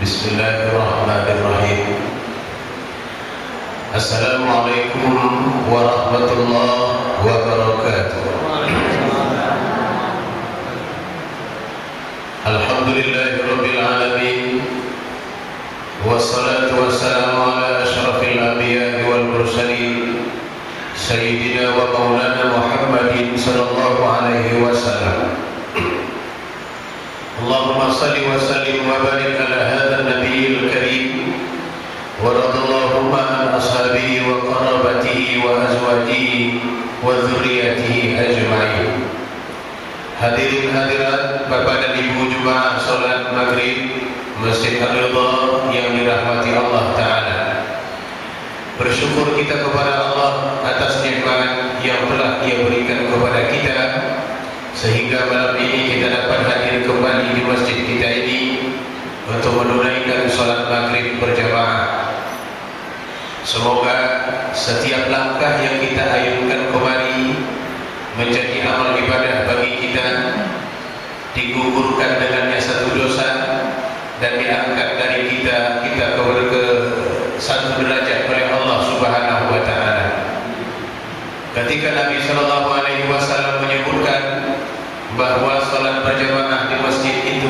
Bismillahirrahmanirrahim. Assalamualaikum warahmatullahi wabarakatuh. Alhamdulillahirabbil alamin. Wassalatu wassalamu ala asyrafil anbiya'i wal mursalin sayyidina wa maulana Muhammadin sallallahu alaihi wasallam. Allahumma salli wa sallim wa barik ala hadzal nabiyil karim wa radallahu an ashabihi wa qarabatihi wa azwajihi wa dzurriyyatihi ajma'in. Hadirin hadirat Bapak dan Ibu jemaah salat Maghrib Masjid Ar-Ridha yang dirahmati Allah Ta'ala. Bersyukur kita kepada Allah atas nikmat yang telah Ia berikan kepada kita, sehingga malam ini kita dapat hadir kembali di masjid kita ini untuk menunaikan salat Maghrib berjamaah. Semoga setiap langkah yang kita ayunkan kemari menjadi amal ibadah bagi kita, digugurkan dengannya satu dosa, dan diangkat dari kita ke satu derajat oleh Allah Subhanahu wa Ta'ala. Ketika Nabi sallallahu alaihi wasallam menyebutkan bahwa salat berjamaah di masjid itu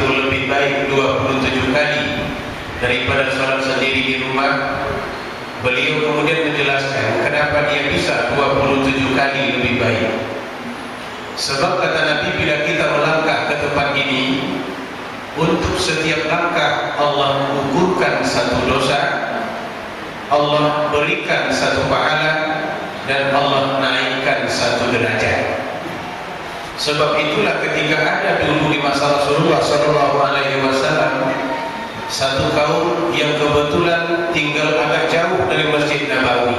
lebih baik 27 kali daripada salat sendiri di rumah, beliau kemudian menjelaskan kenapa dia bisa 27 kali lebih baik. Sebab kata Nabi, bila kita melangkah ke tempat ini, untuk setiap langkah Allah mengukurkan satu dosa, Allah berikan satu pahala, dan Allah naikkan satu derajat. Sebab itulah ketika ada dulu di masa Rasulullah sallallahu alaihi wasallam satu kaum yang kebetulan tinggal agak jauh dari Masjid Nabawi,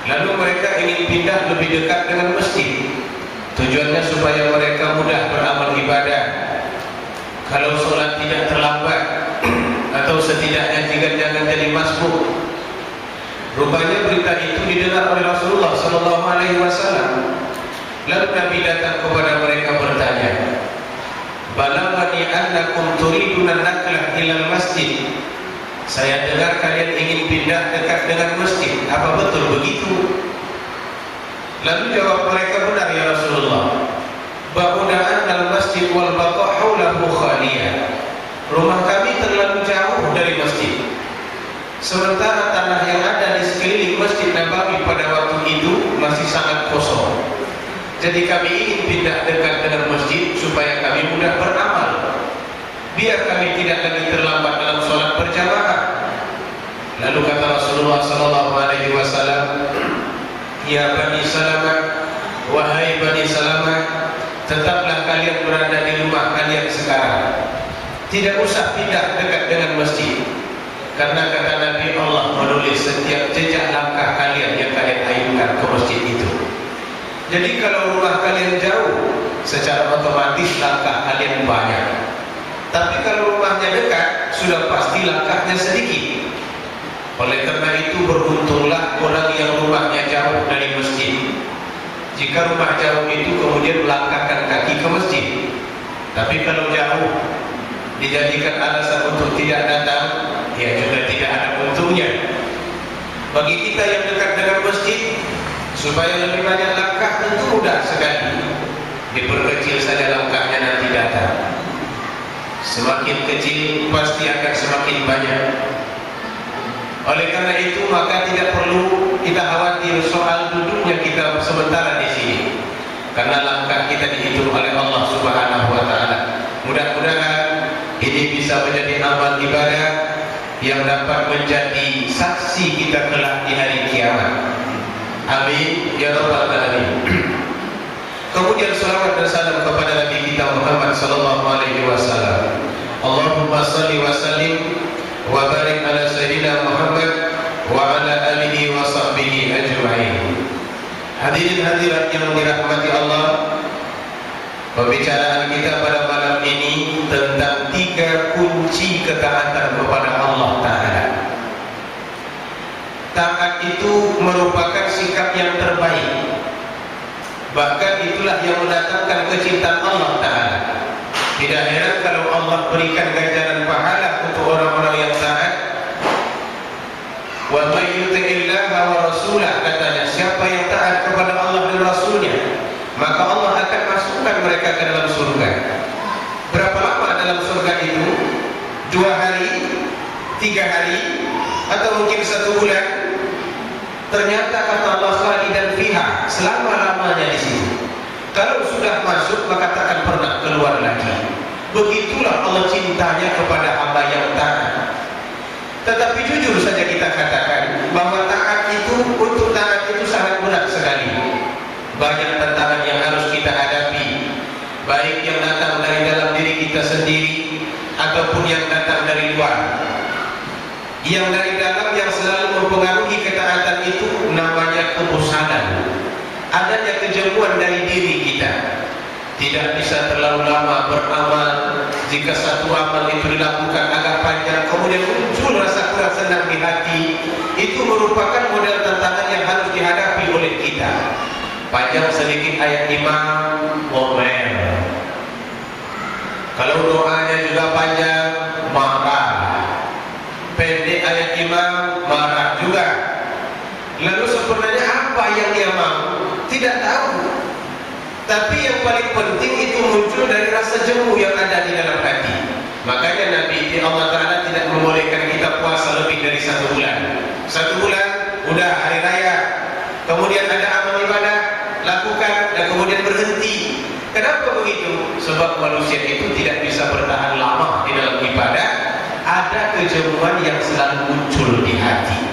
lalu mereka ingin pindah lebih dekat dengan masjid. Tujuannya supaya mereka mudah beramal ibadah, kalau sholat tidak terlambat, atau setidaknya jangan jadi masbuk. Rupanya berita itu didengar oleh Rasulullah sallallahu alaihi wasallam. Lalu Nabi datang kepada mereka bertanya, "Balagani annakum turiduna naklah ilal masjid." Saya dengar kalian ingin pindah dekat dengan masjid. Apa betul begitu? Lalu jawab mereka, "Benar ya Rasulullah. Ba'uda'an al-masjid wal baqa' haulahu khaliyah." Rumah kami terlalu jauh dari masjid, sementara tanah yang ada di sekeliling Masjid Nabawi pada waktu itu masih sangat kosong. Jadi kami ingin pindah dekat dengan masjid supaya kami mudah beramal, biar kami tidak lagi terlambat dalam sholat berjamaah. Lalu kata Rasulullah sallallahu alaihi wasallam, "Ya Bani Salamah, wahai Bani Salamah, tetaplah kalian berada di rumah kalian sekarang. Tidak usah pindah dekat dengan masjid. Karena kata Nabi, Allah menulis setiap jejak langkah kalian yang kalian ayunkan ke masjid itu. Jadi kalau rumah kalian jauh, secara otomatis langkah kalian banyak. Tapi kalau rumahnya dekat, sudah pasti langkahnya sedikit. Oleh karena itu beruntunglah orang yang rumahnya jauh dari masjid. Jika rumah jauh itu kemudian melangkahkan kaki ke masjid. Tapi kalau jauh dijadikan alasan untuk tidak datang, ya juga tidak ada untungnya. Bagi kita yang dekat dengan masjid, supaya lebih banyak langkah tentu mudah sekali. Diperkecil saja langkahnya nanti datang. Semakin kecil pasti akan semakin banyak. Oleh karena itu maka tidak perlu kita khawatir soal duduknya kita sementara di sini, karena langkah kita dihitung oleh Allah Subhanahu wa Ta'ala. Mudah-mudahan ini bisa menjadi amal ibadah yang dapat menjadi saksi kita kelak di hari kiamat. Amin ya rabbal alamin. Kemudian salawat dan salam kepada Nabi kita Muhammad sallallahu alaihi wasallam. Allahumma salli wa sallim wa barik ala sayyidina Muhammad wa ala alihi wa sahbihi ajma'in. Hadirin hadirat yang dirahmati Allah, pembicaraan kita pada malam ini tentang 3 kunci ketaatan kepada Allah Ta'ala. Taat itu merupakan sikap yang terbaik, bahkan itulah yang mendatangkan kecintaan Allah Ta'ala. Tidak heran kalau Allah berikan ganjaran pahala untuk orang-orang yang taat. Wa may yuti'illaha wa rasulah, katanya siapa yang taat kepada Allah dan Rasulnya, maka Allah akan masukkan mereka ke dalam surga. Berapa lama dalam surga itu? 2 hari, 3 hari, atau mungkin 1 bulan? Ternyata kata Allah khalidan fiha, selama-lamanya di situ. Kalau sudah masuk maka tak akan pernah keluar lagi. Begitulah Allah cintanya kepada hamba yang taat. Tetapi jujur saja kita katakan bahwa taat itu, untuk taat itu sangat berat sekali. Banyak tantangan yang harus kita hadapi, baik yang datang dari dalam diri kita sendiri ataupun yang datang dari luar. Yang dari dalam yang selalu mempengaruhi ketaatan itu namanya kebosanan. Adanya kejenuhan dari diri kita. Tidak bisa terlalu lama beramal. Jika satu amal itu dilakukan agak panjang, kemudian muncul rasa kurang senang di hati, itu merupakan model tantangan yang harus dihadapi oleh kita. Panjang sedikit ayat imam, ngomel. Kalau doanya juga panjang, marah. Pendek ayat imam, marah juga. Lalu sebenarnya apa yang dia mau? Tidak tahu. Tapi yang paling penting itu muncul dari rasa jemu yang ada di dalam hati. Makanya Nabi Allah Ta'ala tidak membolehkan kita puasa lebih dari 1 bulan. 1 bulan, udah hari raya. Kemudian ada amal ibadah, lakukan, dan kemudian berhenti. Kenapa begitu? Sebab manusia itu tidak bisa bertahan lama di dalam ibadah. Ada kejenuhan yang selalu muncul di hati.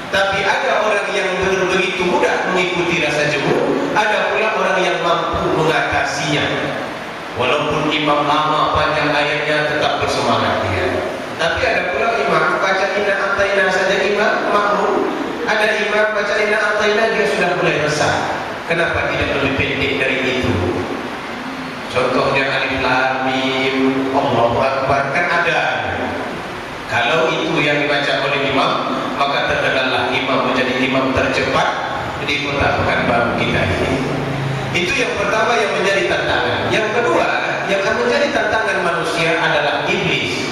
Tapi ada orang yang begitu mudah mengikuti rasa jemu, ada pula orang yang mampu mengatasinya. Walaupun imam lama panjang ayatnya tetap bersemangat dia. Tapi ada pula imam baca inna ataina saja imam makmum. Ada imam baca inna ataina dia sudah mulai resah. Kenapa tidak lebih pendek dari itu? Contohnya alif lam mim Allahu akbar kan ada. Kalau itu yang dibaca oleh imam, maka terkenallah imam menjadi imam tercepat di kota Pekanbaru kita ini. Itu yang pertama yang menjadi tantangan. Yang kedua, yang akan menjadi tantangan manusia adalah iblis.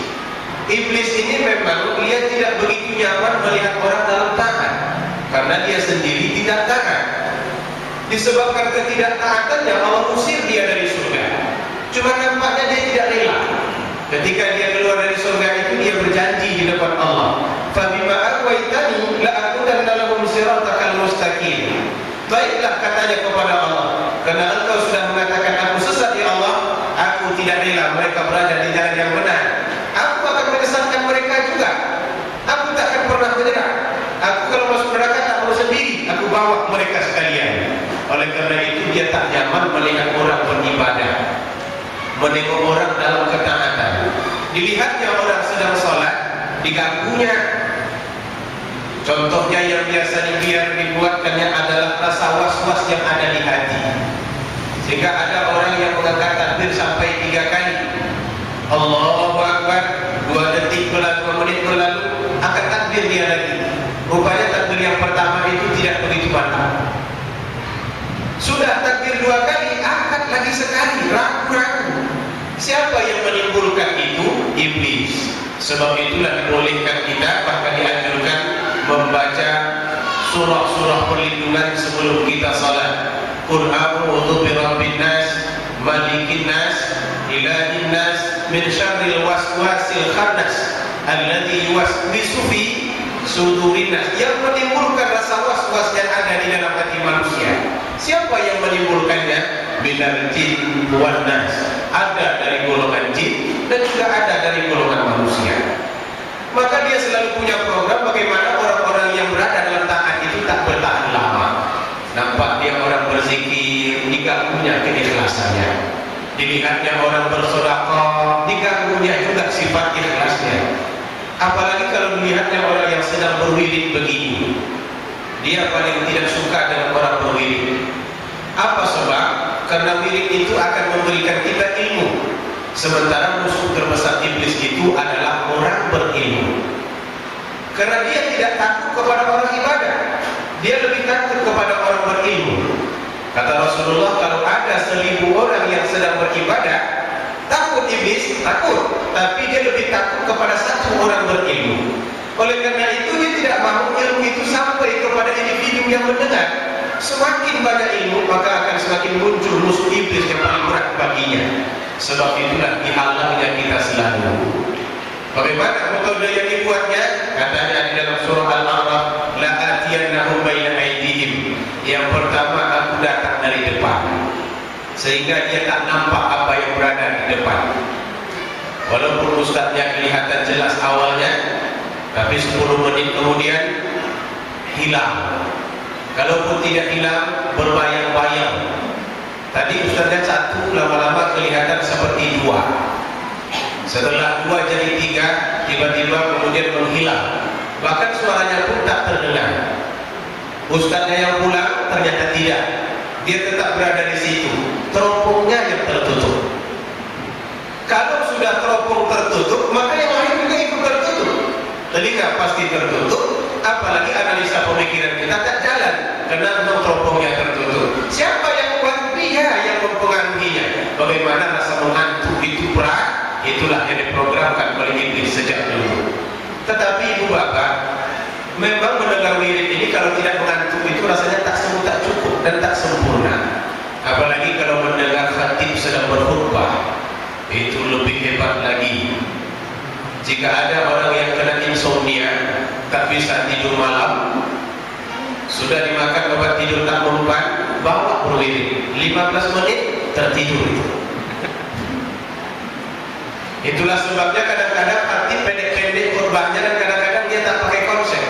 Iblis ini memang dia tidak begitu nyaman melihat orang dalam taat, karena dia sendiri tidak taat. Disebabkan ketidaktaatannya Allah usir dia dari surga. Cuma nampaknya dia tidak rela. Ketika dia keluar dari surga itu, dia berjanji di depan Allah, "Fabima aghwaytani la aqudanna lahum siratakal mustaqim." Baiklah katanya kepada Allah, karena engkau sudah mengatakan aku sesat ya Allah, aku tidak rela mereka berada di jalan yang benar. Aku akan menyesatkan mereka juga. Aku tak akan pernah menyerah. Aku kalau masuk neraka tak mau sendiri, aku bawa mereka sekalian. Oleh karena itu dia tak nyaman melihat orang beribadah, menengok orang dalam ketaatan. Dilihatnya orang sedang sholat, diganggunya. Contohnya yang biasa dibuatkannya adalah rasa was-was yang ada di hati. Sehingga ada orang yang mengangkat takbir sampai 3 kali. Allahu Akbar, 2 detik berlalu, 2 menit berlalu, akan takbir dia lagi. Rupanya takbir yang pertama itu tidak begitu mantap. Sudah takbir 2 kali, angkat lagi sekali, ragu-ragu. Siapa yang menimbulkan itu? Iblis. Sebab itulah dibolehkan kita, bahkan dianjurkan membaca surah-surah perlindungan sebelum kita salat. Qul a'udzu birabbin nas, malikin nas, ilahin nas, min syarril waswasil khannas, alladzi yuwaswisu fi sudurin nas. Yang menimbulkan rasa was-was yang ada di dalam hati manusia. Siapa yang menimbulkannya? Minal jin wan nas. Ada dari golongan jin dan juga ada dari golongan manusia. Maka dia selalu punya program bagaimana orang-orang yang berada dalam taat itu tak bertahan lama. Nampak dia orang berzikir, diganggunya keikhlasannya. Dilihatnya orang bersedekah, diganggunya juga sifat ikhlasnya. Apalagi kalau dilihatnya orang yang sedang berwirid begini, dia paling tidak suka dengan orang berwirid. Apa sebab? Karena wirid itu akan memberikan kita ilmu. Sementara musuh terbesar iblis itu adalah orang berilmu. Karena dia tidak takut kepada orang ibadah, dia lebih takut kepada orang berilmu. Kata Rasulullah, kalau ada 1000 orang yang sedang beribadah, Takut iblis, takut, tapi dia lebih takut kepada satu orang berilmu. Oleh karena itu dia tidak mau ilmu itu sampai kepada individu yang mendengar. Semakin banyak ilmu, maka akan semakin muncul musuh iblis yang paling berat baginya. Sebab itulah dihalangnya kita selalu. Bagaimana metode yang dibuatnya? Katanya di dalam surah Al-A'raf, la atiyannahum baina aydihim. Yang pertama, aku datang dari depan, sehingga dia tak nampak apa yang berada di depan. Walaupun ustaznya kelihatan jelas awalnya, tapi 10 menit kemudian hilang. Kalaupun tidak hilang, berbayang-bayang. Tadi ustaznya satu, lama-lama kelihatan seperti dua. Setelah dua jadi tiga, tiba-tiba kemudian menghilang. Bahkan suaranya pun tak terdengar. Ustaznya yang pulang ternyata tidak. Dia tetap berada di situ. Teropongnya yang tertutup. Kalau sudah teropong tertutup, maka yang lain juga ikut tertutup. Telinga pasti tertutup. Apalagi analisa pemikiran kita tak jalan karena teropongnya tertutup. Siapa yang buat? Dia yang mempengaruhinya. Bagaimana rasa mengantuk itu berat? Itulah yang diprogramkan oleh iblis sejak dulu. Tetapi ibu bapak, memang mendengar wirid ini kalau tidak mengantuk itu rasanya tak cukup dan tak sempurna. Apalagi kalau mendengar khatib sedang berkhutbah, itu lebih hebat lagi. Jika ada orang yang kena insomnia, tak bisa tidur malam, sudah dimakan obat tidur tak mempan, bawa berwirid 15 menit tertidur itu. Itulah sebabnya kadang-kadang khatib pendek-pendek khutbahnya dan kadang-kadang dia tak pakai konsep.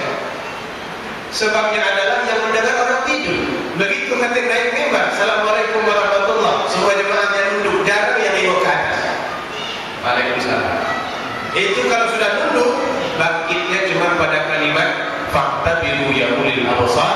Sebabnya adalah yang mendengar orang tidur. Begitu khatib naik mimbar, Assalamualaikum warahmatullahi, semua jemaahnya nunduk, jarang yang nengok ke atas. Waalaikumsalam. Itu kalau sudah nunduk, bangkitnya cuma pada kalimat faqtabiru ya ulil absar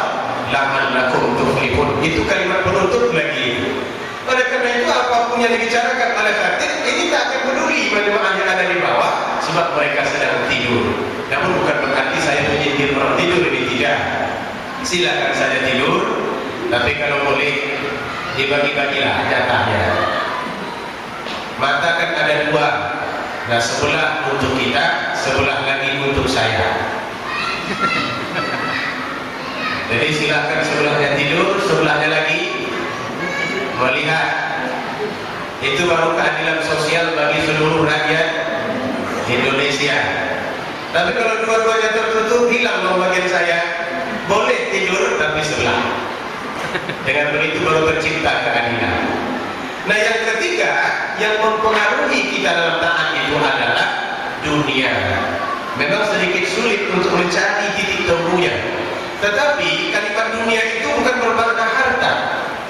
la'allakum tuflihun. Itu kalimat penutup lagi. Oleh karena itu apapun yang dibicarakan oleh khatib ini tak akan peduli jemaah yang ada di bawah, sebab mereka sedang tidur. Namun bukan berarti saya menyindir orang tidur, ini tidak. Silakan saja tidur, tapi kalau boleh dibagi-bagilah jatahnya. Mata kan ada dua. Nah, sebelah untuk kita, sebelah lagi untuk saya. Jadi silakan sebelahnya tidur, sebelahnya lagi melihat. Itu baru keadilan sosial bagi seluruh rakyat Indonesia. Tapi kalau dua-duanya tertutup, hilang dong bagian saya. Boleh tidur tapi sebelah. Dengan begitu baru tercipta keadilan. Nah, yang ketiga yang mempengaruhi kita dalam taat itu adalah dunia. Memang sedikit sulit untuk mencari titik temunya. Tetapi kalimat dunia itu bukan bermakna harta,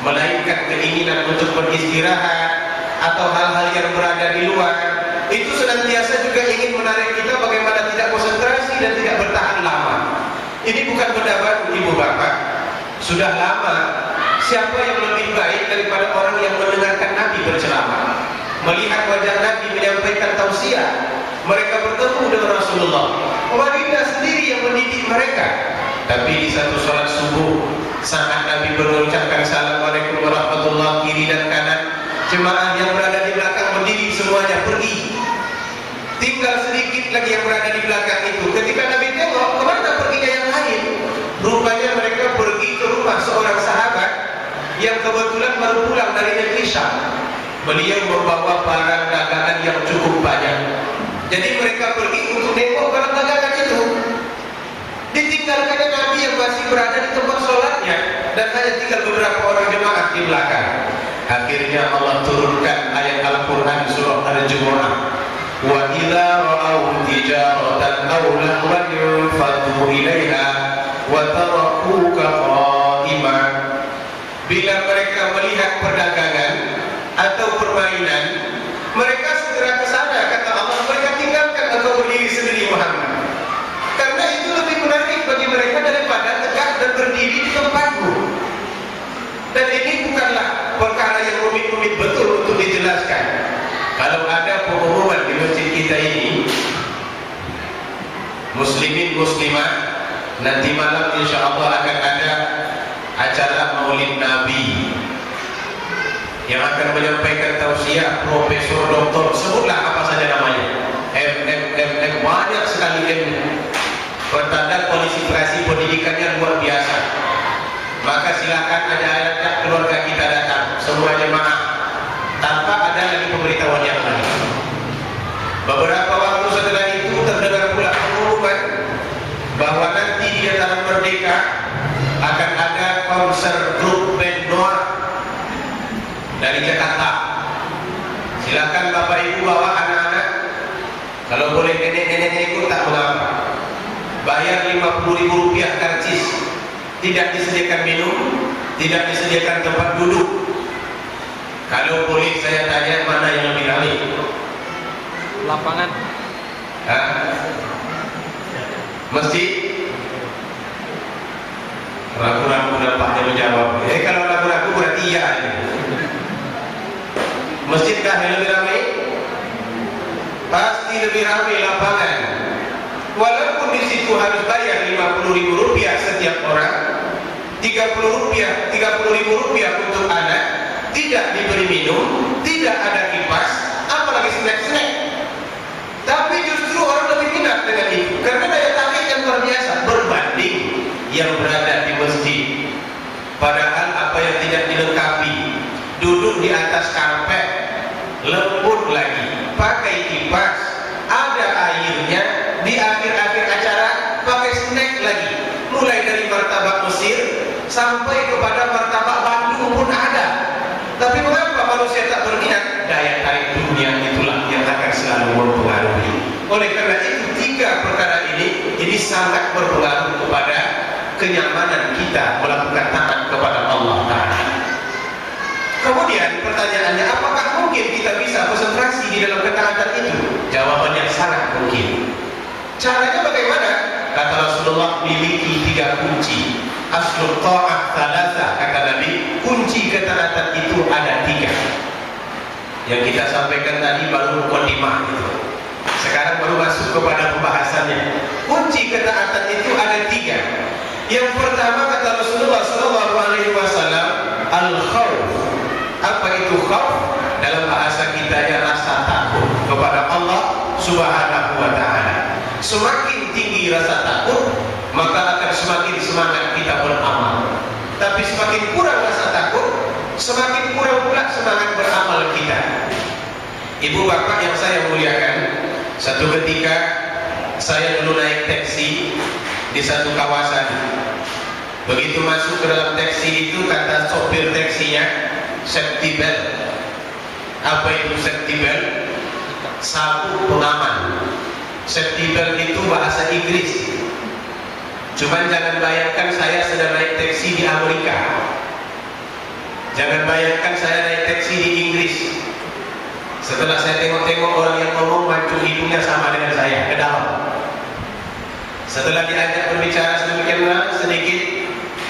melainkan keinginan untuk beristirahat atau hal-hal yang berada di luar. Itu senantiasa juga ingin menarik kita bagaimana tidak konsentrasi dan tidak bertahan lama. Ini bukan benda baru ibu bapak. Sudah lama. Siapa yang lebih baik daripada orang yang mendengarkan Nabi berceramah, melihat wajah Nabi menyampaikan tausiah? Mereka bertemu dengan Rasulullah. Wanita sendiri yang mendidik mereka. Tapi di satu sholat subuh, saat Nabi mengucapkan Assalamualaikum warahmatullahi, kiri dan kanan, jemaah yang berada di belakang berdiri semuanya pergi. Tinggal sedikit lagi yang berada di belakang itu. Ketika Nabi tengok, kemana perginya yang lain? Rupanya mereka pergi ke rumah seorang sahabat yang kebetulan baru pulang dari negeri Syam. Beliau membawa barang dagangan yang cukup banyak. Jadi mereka pergi untuk nengok barang dagangan itu. Ditinggalkannya Nabi yang masih berada di tempat sholatnya, dan hanya tinggal beberapa orang jemaah di belakang. Akhirnya Allah turunkan ayat Al-Quran surah Al-Jumu'ah. Wa idza ra'aw tijaratan aw lahwan fadhu ilaiha wa tarakuka qa'iman. Bila mereka melihat perdagangan atau permainan, mereka segera ke sana, kata Allah. Mereka tinggalkan engkau berdiri sendiri Muhammad, karena itu lebih menarik bagi mereka daripada tegak dan berdiri di tempatmu. Dan ini bukanlah perkara yang rumit-rumit betul untuk dijelaskan. Kalau ada pengumuman di masjid kita ini, muslimin muslimat, nanti malam insya Allah akan ada acara Maulid Nabi. yang akan menyampaikan tausiah, profesor, doktor, sebutlah apa saja namanya, banyak sekali ilmu, pertanda kualifikasi pendidikannya luar biasa. Maka silakan ajak keluarga kita datang, semua jemaah, tanpa ada lagi pemberitahuan yang lain. Beberapa waktu setelah itu terdengar pula pengumuman bahwa nanti di Dataran Merdeka akan ada konser grup band Noah dari Jakarta. Silakan Bapak Ibu bawa anak-anak, kalau boleh nenek-neneknya ikut tak mengapa. Bayar Rp50.000 karcis, tidak disediakan minum, tidak disediakan tempat duduk. Kalau boleh saya tanya, mana yang lebih ramai? Lapangan. Hah? Mesti ragu-ragu nampaknya menjawab. Kalau ragu-ragu berarti iya. Masjidkah yang lebih ramai? Pasti lebih ramai lapangan. Walaupun di situ harus bayar Rp50.000 setiap orang, Rp30.000 untuk anak, tidak diberi minum, tidak ada kipas, apalagi snack-snack. Tapi justru orang lebih minat dengan itu, karena daya tarik yang luar biasa berbanding yang berada di masjid. Padahal apa yang tidak dilengkapi, duduk di atas karpet, lembut lagi, pakai kipas, ada airnya, di akhir-akhir acara pakai snack lagi, mulai dari martabak Mesir sampai kepada martabak Bandung pun ada. Tapi mengapa manusia tak berminat? Daya tarik dunia itulah yang akan selalu mempengaruhi. Oleh karena itu, tiga perkara ini sangat berpengaruh kepada kenyamanan kita melakukan taat kepada Allah Ta'ala. Kemudian pertanyaannya, apakah mungkin kita bisa konsentrasi di dalam ketaatan itu? Jawabannya sangat mungkin. Caranya bagaimana? Kata Rasulullah, miliki 3 kunci. Aslul ta'ah thalatha, kata Nabi, kunci ketaatan itu ada 3. Yang kita sampaikan tadi baru mukadimah itu. Sekarang baru masuk kepada pembahasannya. Kunci ketaatan itu ada 3. Yang pertama kata Rasulullah SAW, al-khawf. Apa itu khawf? Dalam bahasa kita ya rasa takut kepada Allah Subhanahu wa Ta'ala. Semakin tinggi rasa takut, maka akan semakin semangat kita beramal. Tapi semakin kurang rasa takut, semakin kurang pula semangat beramal kita. Ibu bapak yang saya muliakan, satu ketika saya dulu naik taksi di satu kawasan. Begitu masuk ke dalam taksi itu, kata sopir taksinya, safety belt. Apa itu safety belt? Sabuk pengaman. Safety belt itu bahasa Inggris. Cuman jangan bayangkan saya sedang naik taksi di Amerika. Jangan bayangkan saya naik taksi di Inggris. Setelah saya tengok-tengok orang yang ngomong, mancung hidungnya sama dengan saya, ke dalam. Setelah diajak berbicara sedikit,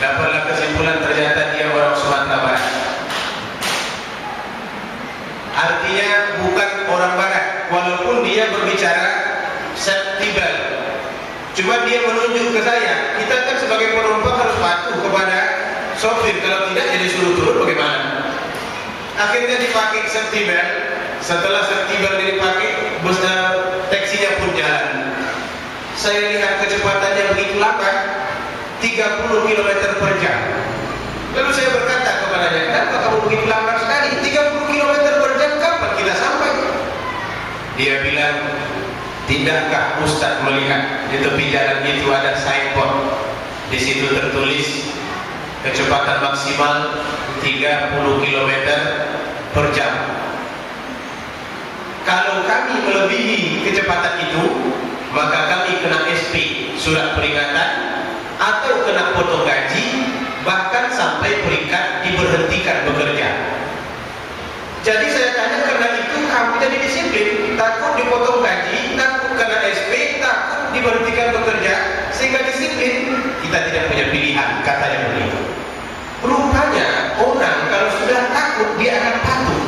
dapatlah kesimpulan ternyata dia orang Sumatera Barat. Artinya bukan orang Barat, walaupun dia berbicara safety belt. Cuma dia menunjuk ke saya. Kita kan sebagai penumpang harus patuh kepada sopir. Kalau tidak jadi suruh turun bagaimana? Akhirnya dipakai safety belt. Setelah safety belt dipakai, bus taksinya pun jalan. Saya lihat kecepatannya begitu lambat, 30 km per jam. Lalu saya berkata kepadanya, kenapa kamu begitu lambat sekali? 30 km per jam, kapan kita sampai? Dia bilang, tidakkah Ustaz melihat di tepi jalan itu ada signboard? Di situ tertulis kecepatan maksimal 30 km per jam. Kalau kami melebihi kecepatan itu, maka kami kena SP, surat peringatan, atau kena potong gaji, bahkan sampai peringkat diberhentikan bekerja. Jadi saya tanya, karena itu kami jadi disiplin, takut dipotong gaji, takut kena SP, takut diberhentikan bekerja, sehingga disiplin. Kita tidak punya pilihan, katanya begitu. Rupanya orang kalau sudah takut, dia akan patuh.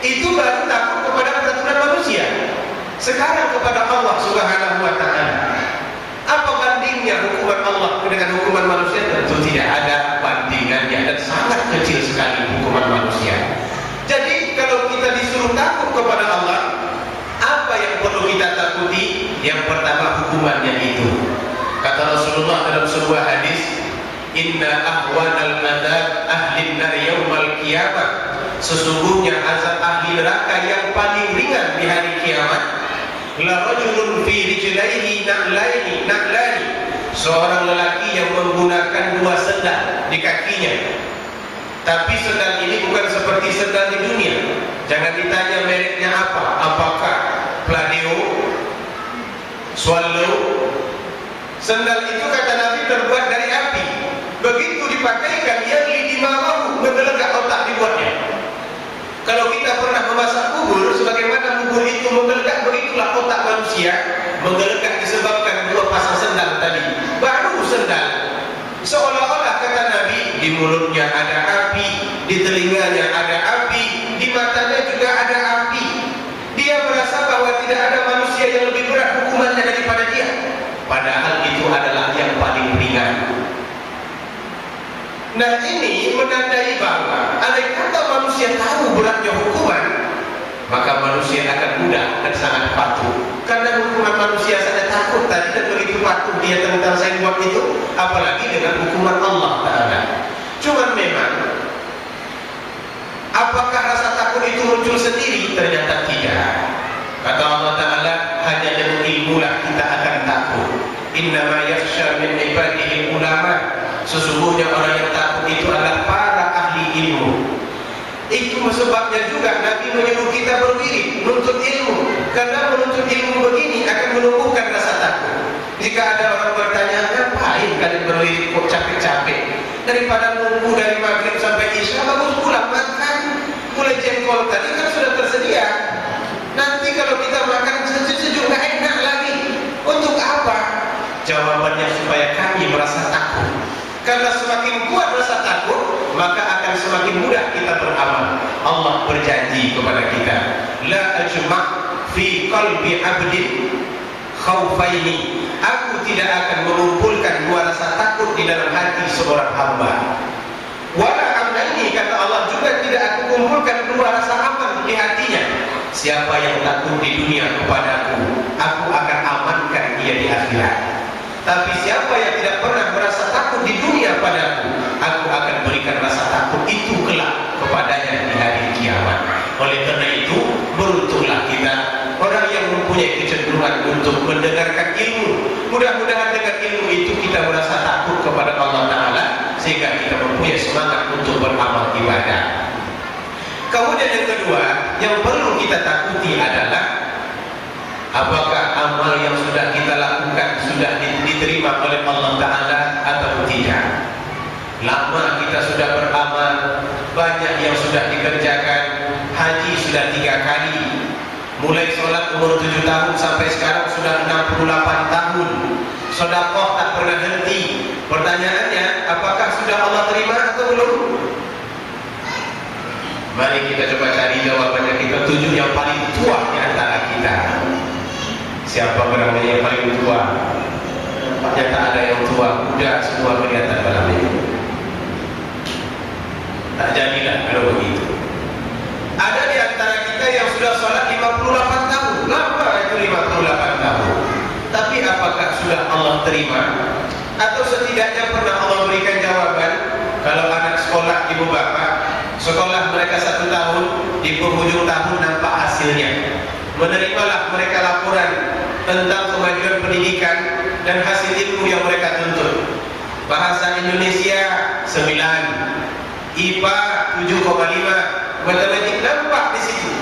Itu baru takut kepada peraturan manusia. Sekarang kepada Allah Subhanahu wa Ta'ala. Apa bandingnya hukuman Allah dengan hukuman manusia? Tentu tidak ada bandingannya, dan sangat kecil sekali hukuman manusia. Kata Rasulullah dalam sebuah hadis, inna ahwanal adab ahli nar yaumal qiyamah, sesungguhnya azab ahli neraka yang paling ringan di hari kiamat, la rajulun fi rijlaihi na'lani, seorang lelaki yang menggunakan dua sendal di kakinya. Tapi sendal ini bukan seperti sendal di dunia. Jangan ditanya mereknya apa, apakah Pladeo, Swallow. Sendal itu kata Nabi terbuat dari api. Begitu dipakaikan, yang lidimahu, mengelegak otak dibuatnya. Kalau kita pernah memasak bubur, sebagaimana bubur itu mengelegak, begitulah otak manusia mengelegak disebabkan dua pasang sendal tadi. Baru sendal, seolah-olah kata Nabi, di mulutnya ada api, di telinganya ada api, di matanya juga ada api. Dia merasa bahwa tidak ada manusia yang lebih berat hukumannya daripada dia, padahal itu adalah yang paling ringan. Nah, ini menandai bahwa andai kata manusia tahu beratnya hukuman, maka manusia akan mudah dan sangat patuh. Karena hukuman manusia saja takut tadi dan begitu patuh dia tentang saya buat itu, apalagi dengan hukuman Allah Ta'ala. Cuman memang, apakah rasa takut itu muncul sendiri? Ternyata tidak. Kata Allah Ta'ala, hanya dengan ilmulah kita akan takut. Innama yakhsha min ibadihi ulama. Sesungguhnya orang yang takut itu adalah para ahli ilmu. Itu sebabnya juga Nabi menyuruh kita berwirid, menuntut ilmu. Karena menuntut ilmu begini akan menumbuhkan rasa takut. Jika ada orang bertanya, ngapain kalian berwirid kok capek-capek? Daripada nunggu dari maghrib sampai isya, bagus pulang makan. Mulai jengkol tadi kan sudah tersedia. Nanti kalau kita makan sejuk-sejuk gak enak lagi. Untuk apa? Jawabannya supaya kami merasa takut. Karena semakin kuat rasa takut, maka akan semakin mudah kita beramal. Allah berjanji kepada kita, la ajma' fi qalbi 'abdin khaufaini. Aku tidak akan mengumpulkan dua rasa takut di dalam hati seorang hamba. Wala amnaini, kata Allah, juga tidak aku kumpulkan dua rasa aman di hatinya. Siapa yang takut di dunia kepadaku, aku akan amankan dia di akhirat. Tapi siapa yang tidak pernah merasa takut di dunia padaku, aku akan berikan rasa takut itu kelak kepadanya di hari kiamat. Oleh karena itu, beruntunglah kita, orang yang mempunyai kecenderungan untuk mendengarkan ilmu. Mudah-mudahan dengan ilmu itu kita merasa takut kepada Allah Ta'ala, sehingga kita mempunyai semangat untuk beramal ibadah. Kemudian yang kedua, yang perlu kita takuti adalah apakah amal yang sudah kita lakukan sudah diterima oleh Allah Ta'ala atau tidak. Lama kita sudah beramal, banyak yang sudah dikerjakan. Haji sudah 3 kali, mulai sholat umur 7 tahun sampai sekarang sudah 68 tahun. Sedekah tak pernah henti. Pertanyaannya, apakah sudah Allah terima atau belum? Mari kita coba cari jawabannya. Kita tunjuk yang paling tua di antara kita. Siapa berapa yang paling tua? Nampaknya tak ada yang tua, muda semua kelihatan malam ini. Tak jadilah kalau begitu. Ada di antara kita yang sudah sholat 58 tahun. Lama itu 58 tahun. Tapi apakah sudah Allah terima? Atau setidaknya pernah Allah berikan jawaban? Kalau anak sekolah ibu bapak, sekolah mereka 1 tahun, di penghujung tahun nampak hasilnya. Menerimalah mereka laporan tentang kemajuan pendidikan dan hasil ilmu yang mereka tuntut. Bahasa Indonesia 9, IPA 7,5, matematik nampak di situ.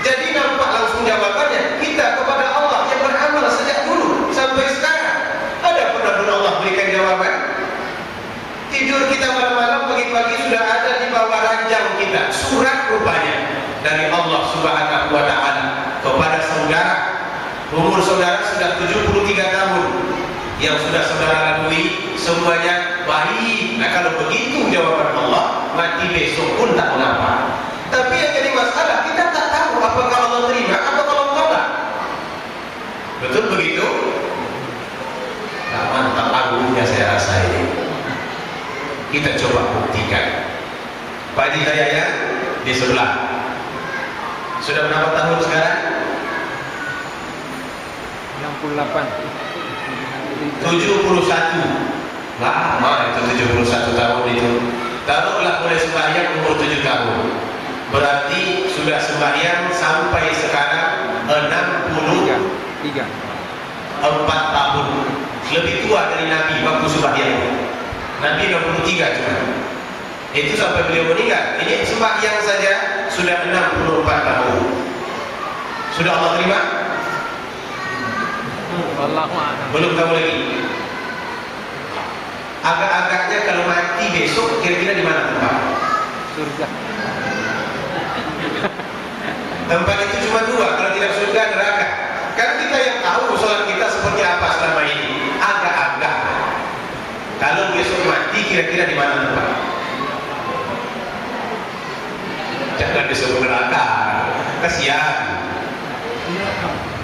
Jadi nampak langsung jawabannya. Kita kepada Allah yang beramal sejak dulu sampai sekarang, ada pernah Allah berikan jawaban? Tidur kita malam-malam, pagi-pagi sudah ada di bawah ranjang kita surat rupanya dari Allah Subhanahu wa Ta'ala kepada saudara. Umur saudara sudah 73 tahun. Yang sudah saudara lalui semuanya baik. Nah, kalau begitu jawaban Allah, mati besok pun tak mengapa. Tapi yang jadi masalah, kita tak tahu apakah Allah terima atau kalau tolak. Betul begitu? Nah, mantap agungnya saya rasa ini. Kita coba buktikan. Pak Haji Hidayat di sebelah. Sudah berapa tahun sekarang? 68. Lama itu 71 tahun itu. Taruhlah mulai sembahyang umur 7 tahun. Berarti sudah sembahyang sampai sekarang 64 tahun. Lebih tua dari Nabi waktu sembahyang. Nabi 63 cuma. Itu sampai beliau meninggal. Ini sembahyang saja sudah 64 tahun. Sudah Allah terima? Belum tahu lagi. Agak-agaknya kalau mati besok kira-kira di mana tempat? Surga. Tempat itu cuma dua, kalau tidak surga neraka. Kan kita yang tahu sholat kita seperti apa selama ini. Agak-agak. Kalau besok mati kira-kira di mana tempat? Jangan disebut neraka. Kasihan.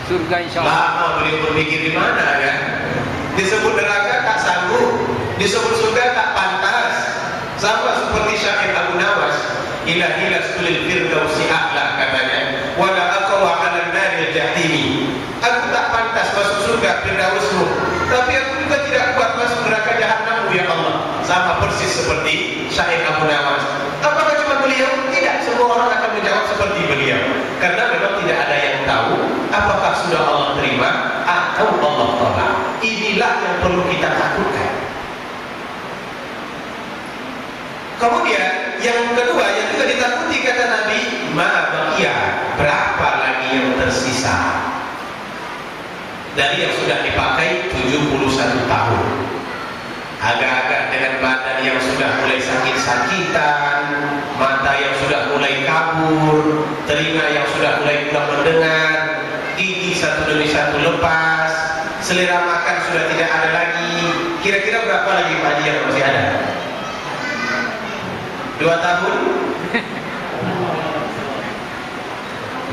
Surga insya Allah. Lama beliau berpikir di mana ya. Disebut neraka tak sanggup, disebut surga tak pantas. Sama seperti syair Abu Nawas, Ilahilas kulil firdausi a'la katanya, wala aqwa 'ala an-naril jahimi. Aku tak pantas masuk surga firdausmu, tapi aku juga tidak kuat masuk neraka jahanammu ya Allah. Sama persis seperti syair Abu Nawas. Apakah cuma beliau? Tidak, semua orang akan menjawab seperti beliau. Karena memang tidak ada yang tahu apakah sudah Allah terima atau Allah tolak. Inilah yang perlu kita takutkan. Kemudian yang kedua yang juga ditakuti kata Nabi, ma'abaqiyah, berapa lagi yang tersisa dari yang sudah dipakai 71 tahun. Agak-agak dengan badan yang sudah mulai sakit-sakitan, mata yang sudah mulai kabur, telinga yang sudah mulai kurang mendengar, gigi satu demi satu lepas, selera makan sudah tidak ada lagi. Kira-kira berapa lagi Pak Haji yang masih ada? 2 tahun?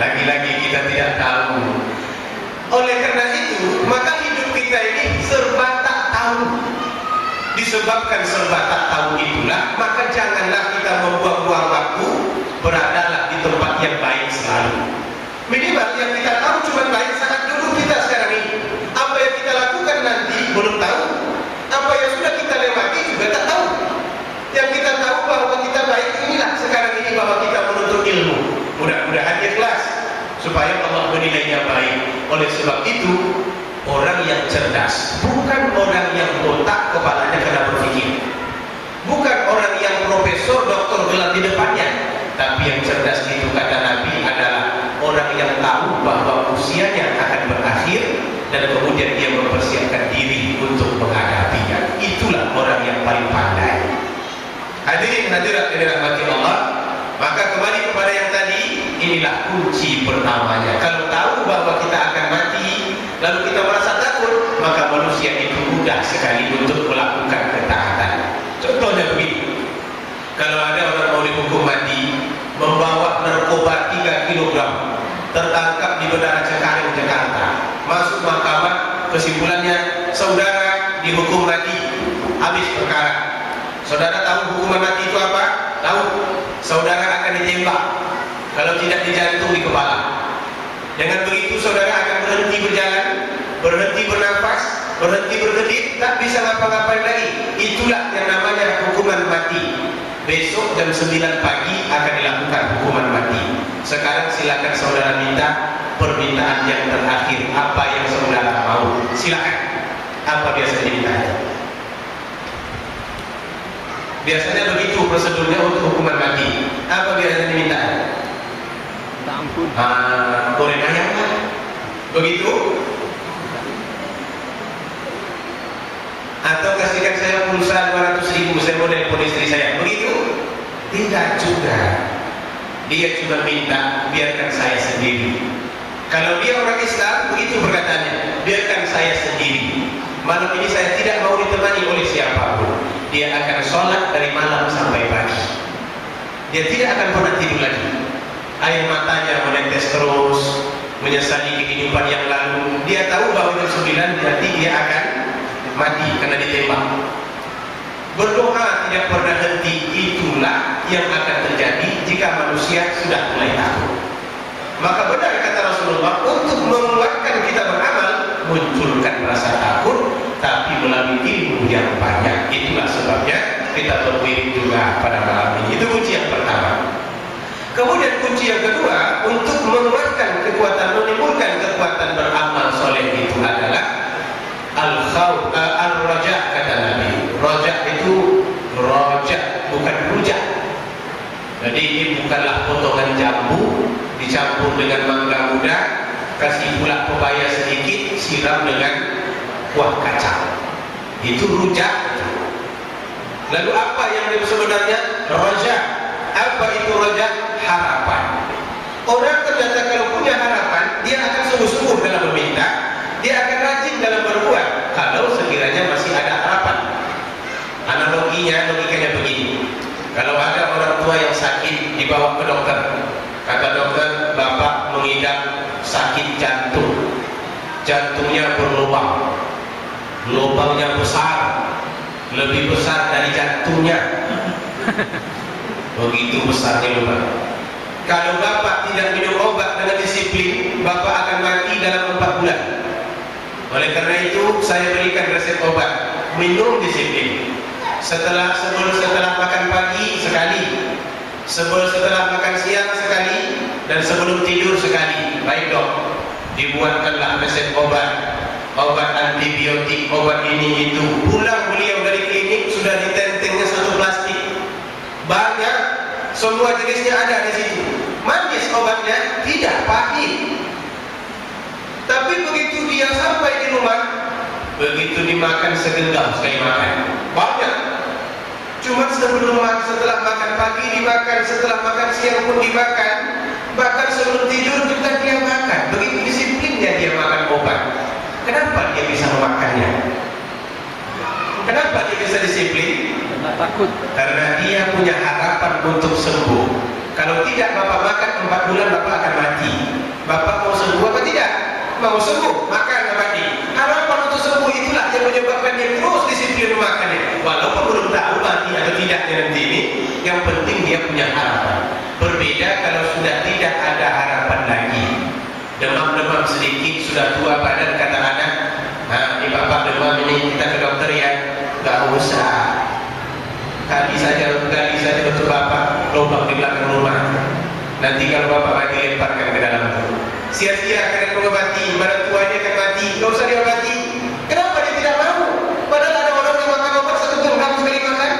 Lagi-lagi kita tidak tahu. Oleh karena itu, maka hidup kita ini serba tak tahu. Disebabkan serba tak tahu itulah, maka janganlah kita membuang-buang waktu, beradalah di tempat yang baik selalu. Minimal yang kita tahu cuma baik saat dulu kita sekarang ini. Apa yang kita lakukan nanti belum tahu. Apa yang sudah kita lewati juga tak tahu. Yang kita tahu bahwa kita baik inilah sekarang ini, bahwa kita menuntut ilmu. Mudah-mudahan ikhlas supaya Allah menilainya baik. Oleh sebab itu, orang yang cerdas bukan orang yang botak kepalanya karena berpikir, bukan orang yang profesor, doktor gelar di depannya, tapi yang cerdas itu kata Nabi adalah orang yang tahu bahwa usianya akan berakhir dan kemudian dia mempersiapkan diri untuk menghadapinya. Itulah orang yang paling pandai. Hadirin hadirat yang dirahmati Allah, maka kembali kepada yang tadi, inilah kunci pertamanya. Kalau tahu bahwa kita akan mati, lalu kita merasa takut, maka manusia itu mudah sekali untuk melakukan ketaatan. Contohnya begini, kalau ada orang mau dihukum mati, membawa narkoba 3 kg, tertangkap di Bandara Cengkareng, Jakarta, masuk mahkamah, kesimpulannya saudara dihukum mati, habis perkara. Saudara tahu hukuman mati itu apa? Tahu? Saudara akan ditembak, kalau tidak di jantung, di kepala. Dengan begitu saudara akan berhenti berjalan, berhenti bernafas, berhenti berkedip, tak bisa ngapa-ngapain lagi. Itulah yang namanya hukuman mati. Besok jam 9 pagi akan dilakukan hukuman mati. Sekarang silakan saudara minta permintaan yang terakhir, apa yang saudara mau. Silakan. Apa biasanya diminta? Biasanya begitu prosedurnya untuk hukuman mati. Apa biasanya diminta? Ampun. Goreng ayam lah. Begitu? Atau kasihkan saya pulsa 200.000, saya mau telepon istri saya. Begitu? Tidak juga. Dia cuma minta biarkan saya sendiri. Kalau dia orang Islam, begitu perkataannya, biarkan saya sendiri. Malam ini saya tidak mau ditemani oleh siapapun. Dia akan sholat dari malam sampai pagi. Dia tidak akan pernah tidur lagi. Air matanya menetes terus, menyesali kehidupan yang lalu. Dia tahu bahwa jam 9 nanti dia akan mati karena ditembak. Berdoa tidak pernah henti. Itulah yang akan terjadi jika manusia sudah mulai takut. Maka benar kata Rasulullah, untuk menguatkan kita beramal, munculkan rasa takut, tapi melalui ilmu yang banyak. Itulah sebabnya kita berwirid juga pada malam ini. Itu kunci yang pertama. Kemudian kunci yang kedua, untuk menguatkan kekuatan, menimbulkan kekuatan beramal soleh itu adalah al-raja, kata Nabi. Raja itu raja, bukan rujak. Jadi ini bukanlah potongan jambu dicampur dengan mangga muda, kasih pula pepaya sedikit, siram dengan kuah kacang. Itu rujak. Lalu apa yang sebenarnya raja? Apa itu raja? Harapan. Orang ternyata kalau punya harapan, dia akan sungguh-sungguh dalam meminta, dia akan rajin dalam berbuat kalau sekiranya masih ada harapan. Analoginya, logikanya begini. Kalau ada orang tua yang sakit dibawa ke dokter, kata dokter, bapak mengidap sakit jantung, jantungnya berlubang, lubangnya besar, lebih besar dari jantungnya. Begitu besarnya lubang. Kalau bapak tidak minum obat dengan disiplin, bapak akan mati dalam 4 bulan. Oleh karena itu, saya berikan resep obat. Minum disiplin. Setelah makan pagi sekali, setelah makan siang sekali, dan sebelum tidur sekali. Baik dok, dibuatkanlah resep obat. Obat antibiotik, obat ini itu. Pulang beliau dari klinik sudah ditentengnya 1 plastik. Banyak, semua jenisnya ada di situ. Manis obatnya, tidak pahit. Tapi begitu dia sampai di rumah, begitu dimakan segenggam sekali makan. Banyak. Cuma setelah makan pagi dimakan, setelah makan siang pun dimakan, bahkan sebelum tidur juga dia makan. Begitu disiplinnya dia makan obat. Kenapa dia bisa memakannya? Kenapa dia bisa disiplin? Karena takut. Karena dia punya harapan untuk sembuh. Kalau tidak bapak makan 4 bulan, bapak akan mati. Bapak mau sembuh apa tidak? Mau sembuh, makan mati. Harapan untuk sembuh itulah yang menyebabkan dia terus disiplin memakannya. Walaupun belum tahu mati atau tidaknya nanti ini, yang penting dia punya harapan. Berbeda kalau sudah tidak ada harapan lagi. Demam-demam sedikit, sudah tua badan, kata anak, nah ini bapak demam ini, kita ke dokter ya. Gak usah. Gali saja untuk bapak lubang di belakang rumah. Nanti kalau bapak mati lemparkan ke dalam itu. Sia-sia kena mengobati, badan tuanya akan mati. Gak usah diobati. Kenapa dia tidak mau? Padahal ada orang yang makan obat 1 jam sekali makan.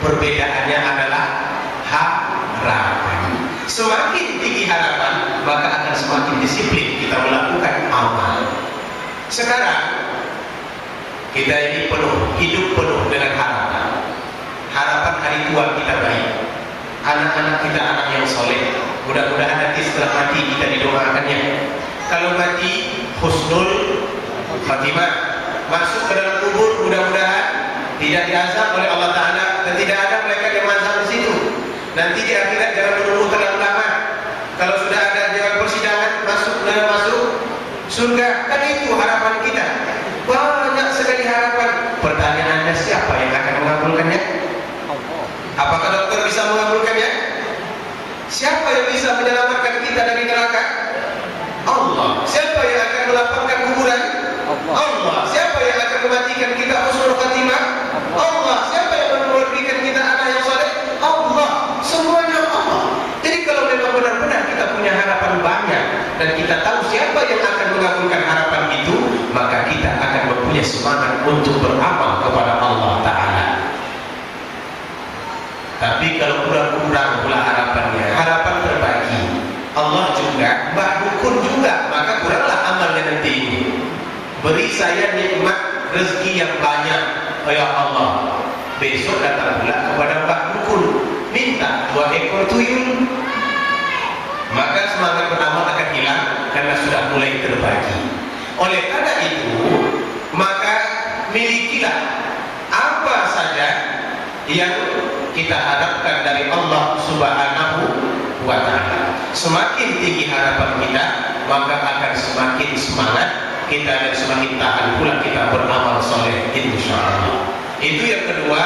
Perbedaannya adalah harapan. Semakin tinggi harapan, maka akan semakin disiplin kita melakukan amal. Sekarang kita ini hidup penuh dengan harapan. Harapan hari tua kita baik. Anak-anak kita anak yang soleh. Mudah-mudahan nanti setelah mati kita didoakannya. Kalau mati, husnul khatimah. Masuk ke dalam kubur, mudah-mudahan tidak diazab oleh Allah Ta'ala. Dan tidak ada mereka yang mazhab di situ. Nanti di akhirat jangan menunggu terlalu lama. Kalau sudah ada jalan persidangan, masuk surga. Kan itu harapan kita. Banyak sekali harapan. Pertanyaannya, siapa yang akan mengabulkannya? Allah. Apakah dokter bisa mengabulkannya? Siapa yang bisa menyelamatkan kita dari neraka? Allah. Siapa yang akan melapangkan kuburan? Allah. Siapa yang akan mematikan kita husnul khatimah? Allah. Siapa yang memberikan kita anak yang saleh? Allah. Semuanya Allah. Jadi kalau memang benar-benar kita punya harapan banyak dan kita tahu siapa yang akan mengabulkan harapan itu, maka kita akan mempunyai semangat untuk beramal kepada Allah Ta'ala. Tapi kalau kurang-kurang pula harapannya, harapan terbagi. Allah juga, mbak dukun juga, maka kuranglah amalnya nanti ini. Beri saya nikmat rezeki yang banyak, ya Allah. Besok datang pula kepada mbak dukun, minta 2 ekor tuyul. Maka semangat beramal akan hilang karena sudah mulai terbagi. Oleh karena itu, maka milikilah apa saja yang kita harapkan dari Allah Subhanahu wa Ta'ala. Semakin tinggi harapan kita, maka akan semakin semangat kita dan semakin tahan pula kita beramal soleh, insyaallah. Itu yang kedua,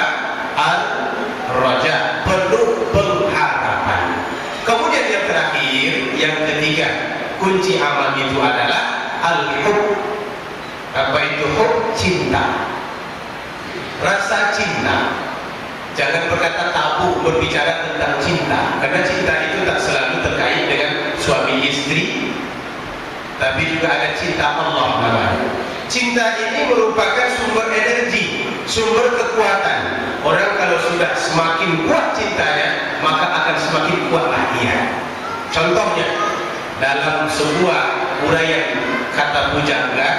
al-raja, penuh pengharapan. Kemudian yang terakhir, yang ketiga, kunci amal itu adalah al-hub. Apa itu cinta. Rasa cinta. Jangan berkata tabu berbicara tentang cinta, karena cinta itu tak selalu terkait dengan suami istri, tapi juga ada cinta Allah namanya. Cinta ini merupakan sumber energi, sumber kekuatan. Orang kalau sudah semakin kuat cintanya, maka akan semakin kuatlah ia. Contohnya, dalam sebuah uraian kata pujangga,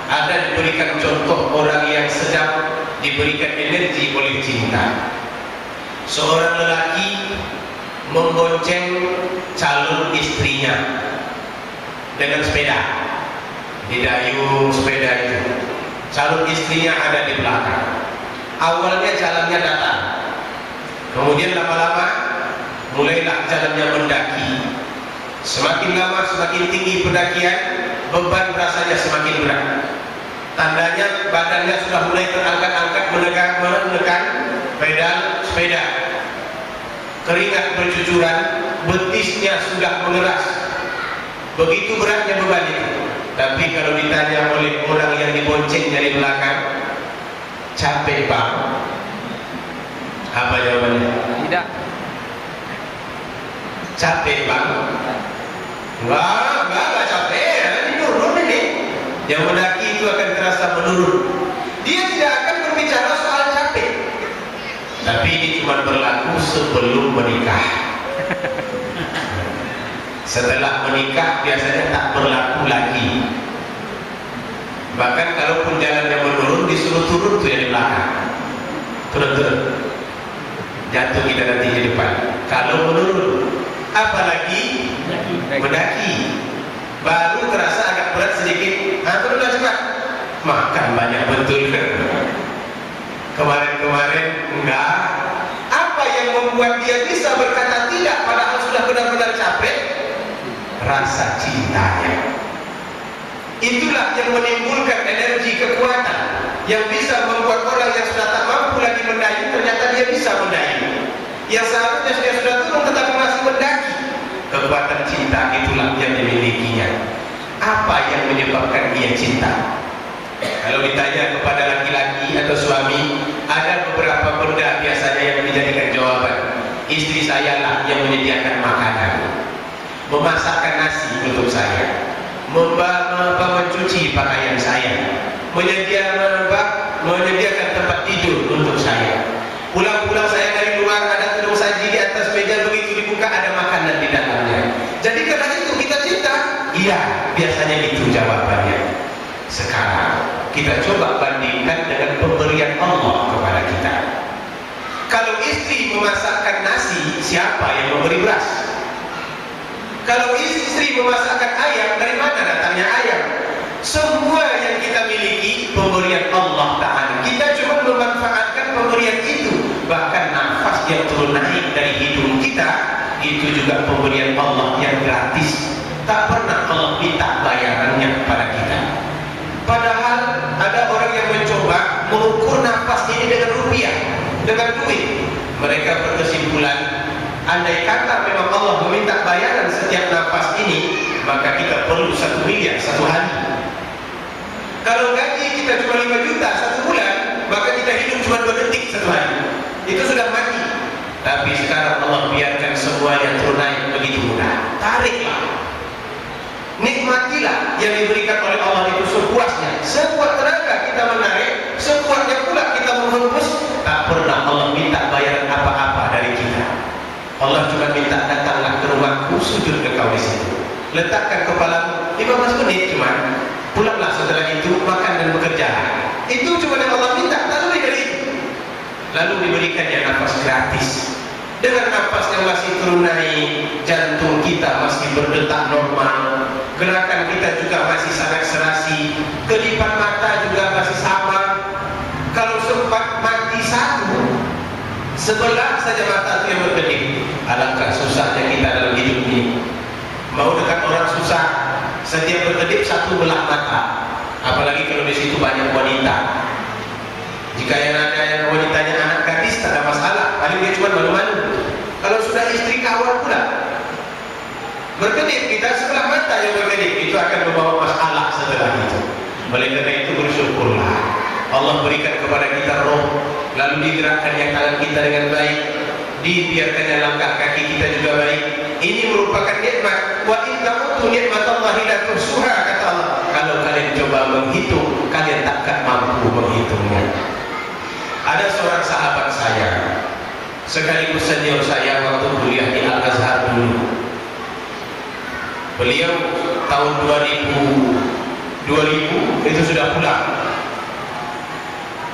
ada diberikan contoh orang yang sedang diberikan energi oleh cinta. Seorang lelaki membonceng calon istrinya dengan sepeda, didayung sepeda itu. Calon istrinya ada di belakang. Awalnya jalannya datar, kemudian lama-lama mulailah jalannya mendaki. Semakin lama semakin tinggi pendakian, beban rasanya semakin berat. Tandanya badannya sudah mulai terangkat-angkat menekan pedal sepeda. Keringat bercucuran, betisnya sudah mengeras. Begitu beratnya beban itu. Tapi kalau ditanya oleh orang yang dibonceng dari belakang, capek bang? Apa jawabannya? Tidak. Capek bang? Enggak capek. Ini turun ini. Yang mendaki itu akan terasa menurun. Dia tidak akan berbicara soal capek. Tapi ini cuma berlaku sebelum menikah. Setelah menikah biasanya tak berlaku lagi. Bahkan kalaupun jalannya menurun, disuruh turun tuh yang di belakang. Turun. Jatuh kita nanti di depan. Kalau menurun, apalagi mendaki, baru terasa agak berat sedikit. Turunlah cepat. Makan banyak betul. Kemarin enggak. Apa yang membuat dia bisa berkata tidak padahal sudah benar-benar capek? Rasa cintanya. Itulah yang menimbulkan energi kekuatan yang bisa membuat orang yang sudah tak mampu lagi mendayung ternyata dia bisa mendayung. Yang seharusnya dia sudah turun tetapi masih mendaki. Kekuatan cinta itulah yang dimilikinya. Apa yang menyebabkan dia cinta? Kalau ditanya kepada laki-laki atau suami, ada beberapa benda biasanya yang dijadikan jawaban. Istri saya lah yang menyediakan makanan, memasakkan nasi untuk saya, mencuci pakaian saya, menyediakan tempat tidur untuk saya. Pulang-pulang saya dari luar ada tudung saji di atas meja, begitu dibuka ada makanan di dalamnya. Jadi karena itu kita cinta? Iya, biasanya itu jawabannya. Sekarang kita coba bandingkan dengan pemberian Allah kepada kita. Kalau istri memasakkan nasi, siapa yang memberi beras? Kalau istri memasakkan ayam, dari mana datangnya ayam? Semua yang kita miliki pemberian Allah Ta'ala. Kita cuma memanfaatkan pemberian itu. Bahkan nafas yang turun naik dari hidung kita, itu juga pemberian Allah yang gratis. Tak pernah Allah minta bayarannya kepada kita. Padahal ada orang yang mencoba mengukur nafas ini dengan rupiah, dengan duit. Mereka berkesimpulan, andai kata memang Allah meminta bayaran setiap nafas ini, maka kita perlu 1 miliar satu hari. Kalau gaji kita cuma 5 juta satu bulan, maka kita hidup cuma 2 detik satu hari. Itu sudah mati. Tapi sekarang Allah biarkan semua yang tunai begitu mudah. Tariklah. Nikmatilah yang diberikan oleh Allah itu sepuasnya. Sekuat tenaga kita menarik, sekuatnya pula kita menghembus. Tak pernah Allah minta bayaran apa-apa dari kita. Allah cuma minta, datanglah ke rumahku, sujud engkau di situ. Letakkan kepalamu 15 menit cuma. Pulanglah setelah itu, makan dan bekerja. Itu cuma yang Allah minta, tak lebih dari itu. Lalu diberikannya nafas gratis. Dengan nafas yang masih turun naik, jantung kita masih berdetak normal, gerakan kita juga masih sangat serasi, kedipan mata juga masih sama. Kalau sempat mati satu, sebelah saja mata itu yang berkedip. Alangkah susahnya kita dalam hidup ini. Mau dekat orang susah, setiap berkedip satu belah mata. Apalagi kalau di situ banyak wanita. Jika yang ada yang wanitanya anak gadis, tak ada masalah. Paling dia cuma malu-malu. Kalau sudah istri kawan pula, berkedip kita sebelah mata yang berkedip, itu akan membawa masalah setelah itu. Oleh karena itu bersyukurlah. Allah berikan kepada kita roh, lalu digerakkannya tangan kita dengan baik, dibiarkannya langkah kaki kita juga baik. Ini merupakan nikmat. Wa in ta'uddu nikmatallahi la tuhsuha, kata Allah. Kalau kalian coba menghitung, kalian takkan mampu menghitungnya. Ada seorang sahabat saya, sekaligus senior saya waktu kuliah di Al-Azhar dulu. Beliau tahun 2000 itu sudah pulang.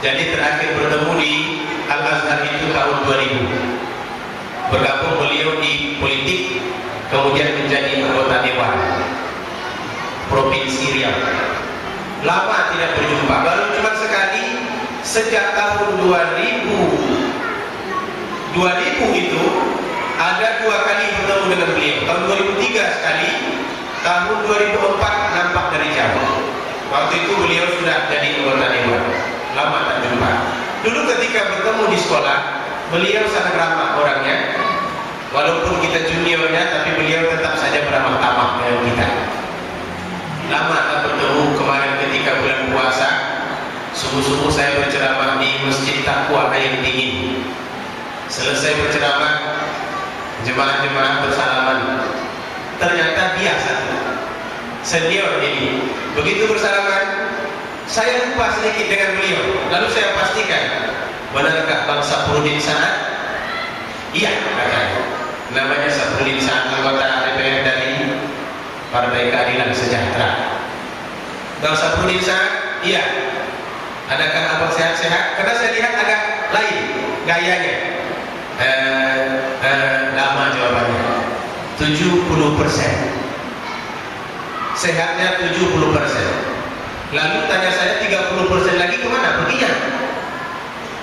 Jadi terakhir bertemu di Al-Azhar itu tahun 2000. Bergabung beliau di politik, kemudian menjadi anggota dewan Provinsi Riau. Lama tidak berjumpa, baru cuma sekali sejak tahun 2000 itu ada 2 kali bertemu dengan beliau. Tahun 2003 sekali, tahun 2004 nampak dari jauh. Waktu itu beliau sudah jadi anggota dewan. Lama tak jumpa. Dulu ketika bertemu di sekolah, beliau sangat ramah orangnya. Walaupun kita juniornya, tapi beliau tetap saja beramah tamah dengan kita. Lama tak bertemu. Kemarin ketika bulan puasa, subuh-subuh saya berceramah di Masjid Taqwa Air Dingin. Selesai berceramah, jemaah-jemaah bersalaman. Ternyata dia satu senior ini. Begitu bersalaman, saya lupa sedikit dengan beliau. Lalu saya pastikan, benarkah Bang Saprudin Saad? Iya, katanya. Namanya Saprudin Saad, anggota DPR dari Partai Keadilan Sejahtera. Bang Saprudin Saad? Iya. Adakah abang sehat-sehat? Karena saya lihat agak lain gayanya. Lama jawabannya. 70%. Sehatnya 70%. Lalu tanya saya 30% lagi kemana perginya?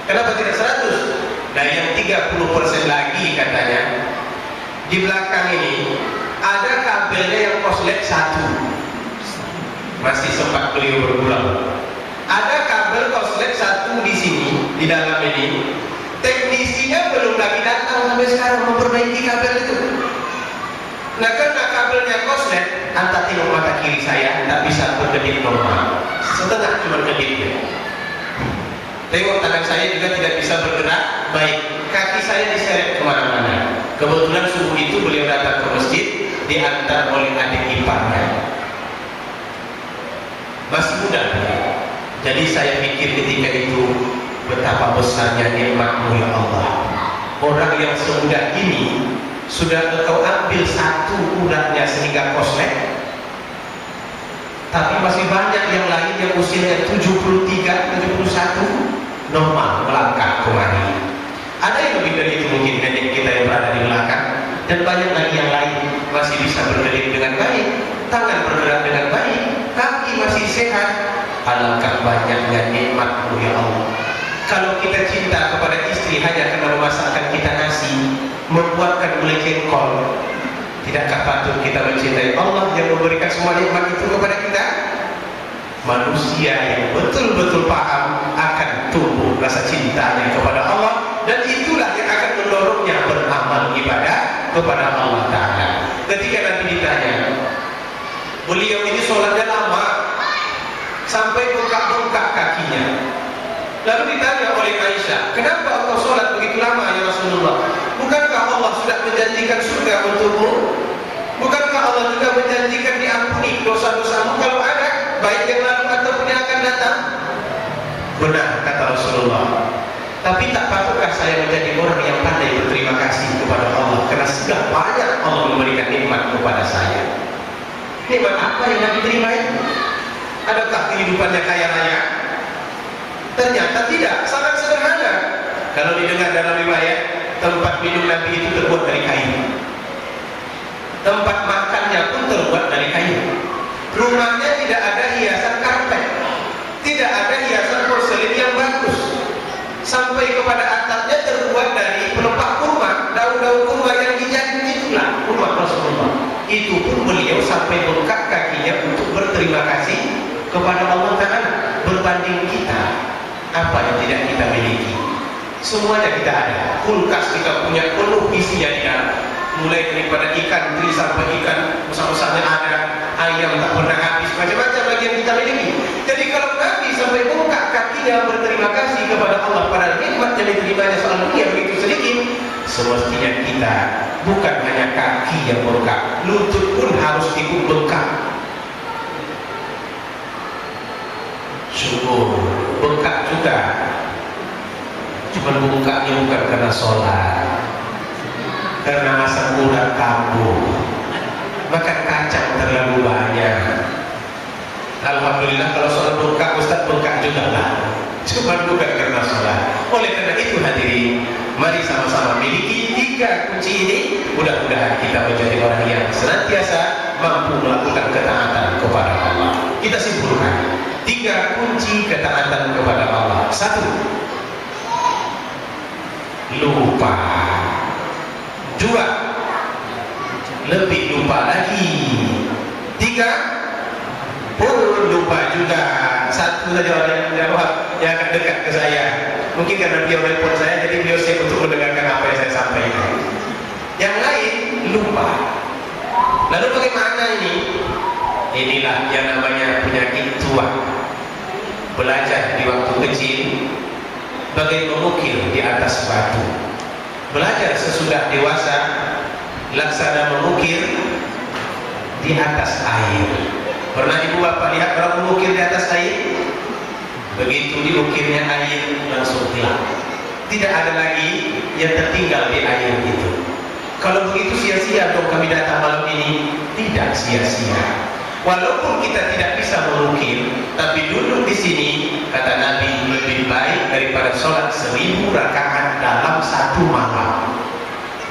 Kenapa tidak 100? Nah yang 30% lagi katanya, di belakang ini ada kabelnya yang koslet 1. Masih sempat beliau berulang. Ada kabel koslet 1 di sini, di dalam ini. Teknisinya belum lagi datang sampai sekarang memperbaiki kabel itu. Nah karena kabelnya koslet, anta tengok mata kiri saya tak bisa berkedip normal, setengah cuma kedipnya. Tengok tangan saya juga tidak bisa bergerak baik, kaki saya diseret kemana-mana. Kebetulan subuh itu beliau datang ke masjid, diantar oleh adik iparnya. Masih muda, jadi saya pikir ketika itu betapa besarnya nikmat-Mu ya Allah. Orang yang semudah ini sudah engkau ambil 1 uratnya sehingga koslet, tapi masih banyak yang lain yang usianya 73, 71 normal melangkah kemari. Ada yang lebih dari itu mungkin nenek kita yang berada di belakang, dan banyak lagi yang lain masih bisa berkedip dengan baik, tangan bergerak dengan baik, kaki masih sehat. Alangkah banyaknya nikmat-Mu ya Allah. Kalau kita cinta kepada istri hanya karena memasakkan kita nasi, membuatkan gulai jengkol, tidakkah patut kita mencintai Allah yang memberikan semua nikmat itu kepada kita? Manusia yang betul-betul paham akan tumbuh rasa cintanya kepada Allah, dan itulah yang akan mendorongnya beramal ibadah kepada Allah Ta'ala. Ketika Nabi ditanya, beliau ini sholatnya lama sampai bengkak-bengkak kakinya. Lalu ditanya oleh Aisyah, kenapa engkau sholat begitu lama ya Rasulullah? Bukankah Allah sudah menjanjikan surga untukmu? Bukankah Allah juga menjanjikan diampuni dosa-dosamu kalau ada, baik yang lalu ataupun yang akan datang? Benar, kata Rasulullah. Tapi tak patutkah saya menjadi orang yang pandai berterima kasih kepada Allah, karena sudah banyak Allah memberikan nikmat kepada saya. Nikmat apa yang Nabi terima itu? Adakah kehidupannya kaya raya? Ternyata tidak, sangat sederhana. Kalau didengar dalam riwayat, tempat minum Nabi itu terbuat dari kayu. Tempat makannya pun terbuat dari kayu. Rumahnya tidak ada hiasan karpet, tidak ada hiasan porselin yang bagus. Sampai kepada atapnya terbuat dari pelepah kurma, daun-daun kurma yang dijadikan, itulah rumah Rasulullah. Itu pun beliau sampai bengkak kakinya untuk berterima kasih kepada Allah Ta'ala. Berbanding kita, apa yang tidak kita miliki? Semuanya kita ada. Kulkas kita punya penuh isinya di dalam. Mulai daripada ikan teri sampai ikan besar-besarnya ada. ayam tak pernah habis, macam-macam lagi yang kita miliki. Jadi kalau Nabi sampai buka kakinya berterima kasih kepada Allah pada nikmat yang diterimanya soal dunia begitu sedikit, semestinya kita bukan hanya kaki yang bengkak, lutut pun harus ikut bengkak. Syukur, bengkak juga. Cuman bengkaknya bukan karena sholat, karena asam urat kambuh, makan kacang terlalu banyak. Alhamdulillah kalau soal bengkak, Ustaz bengkak juga lah, cuman bukan karena sholat. Oleh karena itu hadirin, mari sama-sama miliki 3 kunci ini. Mudah-mudahan kita menjadi orang yang senantiasa mampu melakukan ketaatan kepada Allah. Kita simpulkan 3 kunci ketaatan kepada Allah. 1, lupa. 2, lebih lupa lagi. 3, pun lupa juga. 1 saja orang yang jawab yang akan dekat ke saya. Mungkin karena dia telepon saya, jadi beliau siap untuk mendengarkan apa yang saya sampaikan. Yang lain lupa. Lalu bagaimana ini? Inilah yang namanya penyakit tua. Belajar di waktu kecil bagai mengukir di atas batu. Belajar sesudah dewasa laksana mengukir di atas air. Pernah ibu bapak lihat orang mengukir di atas air? Begitu diukirnya air langsung hilang. Tidak ada lagi yang tertinggal di air itu. Kalau begitu sia-sia dong kami datang malam ini. Tidak sia-sia. Walaupun kita tidak bisa mengukir, tapi duduk di sini, kata Nabi, lebih baik daripada sholat 1000 rakaat dalam 1 malam.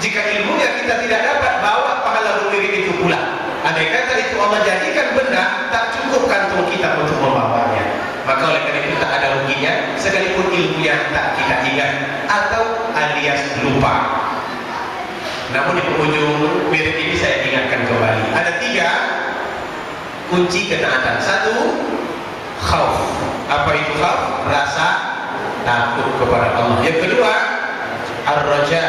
Jika ilmunya kita tidak dapat, bawa pahala mengukir itu pula. Andai kata itu Allah jadikan benda, tak cukup kantong kita untuk membawanya. Maka oleh karena itu tak ada ruginya, sekalipun ilmunya tak kita ingat atau alias lupa. Namun di penghujung mirip ini saya ingatkan kembali. Ada 3 kunci ketaatan. 1, khauf. Apa itu khauf? Rasa takut kepada Allah. Yang kedua, ar-raja,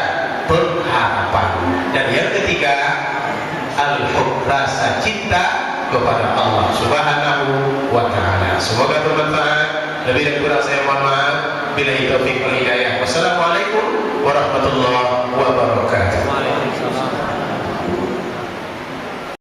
berharapan. Dan yang ketiga, al-hub, rasa cinta kepada Allah Subhanahu wa ta'ala. Semoga bermanfaat. Lebih dan kurang saya mohon maaf. Billahi taufiq wal hidayah. Wassalamualaikum warahmatullahi wabarakatuh. Waalaikumsalam.